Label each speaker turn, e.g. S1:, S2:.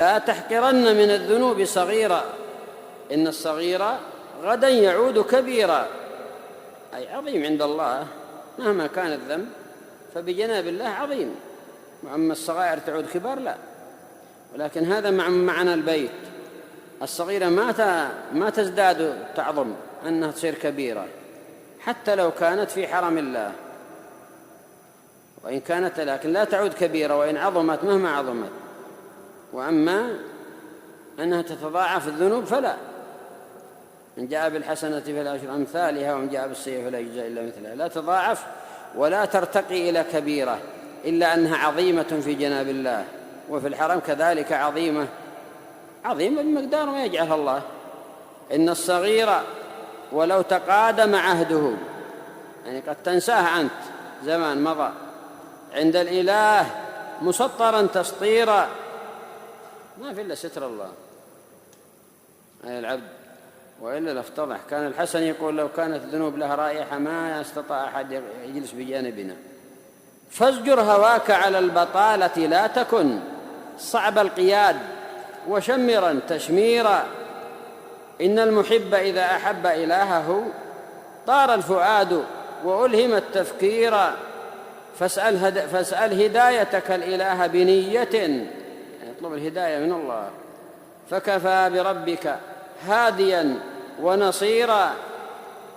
S1: لا تحقرن من الذنوب صغيرة إن الصغير غدا يعود كبيرا، أي عظيم عند الله مهما كان الذنب فبجناب الله عظيم. وأما الصغائر تعود كبار لا. ولكن هذا معنى البيت، الصغيرة ما تزداد تعظم أنها تصير كبيرة حتى لو كانت في حرم الله، وإن كانت لكن لا تعود كبيرة وإن عظمت مهما عظمت. وأما أنها تتضاعف الذنوب فلا، من جاء بالحسنة فالعشر أمثالها ومن جاء بالسيئة فلا يجزى إلا مثلها. لا تضاعف ولا ترتقي إلى كبيرة إلا أنها عظيمة في جناب الله، وفي الحرم كذلك عظيمة بمقدار ما يجعل الله. إن الصغير ولو تقادم عهده، يعني قد تنساه أنت زمان مضى، عند الإله مسطرا تسطيرا، ما في إلا ستر الله أي العبد، وإلا لافتضح. كان الحسن يقول لو كانت الذنوب لها رائحة ما يستطاع أحد يجلس بجانبنا. فازجر هواك على البطالة لا تكن صعب القياد وشمرا تشميرا، إن المحب إذا أحب إلهه طار الفؤاد وألهم التفكير، فاسأل هدايتك الإله بنية، يطلب الهداية من الله، فكفى بربك هاديا ونصيرا،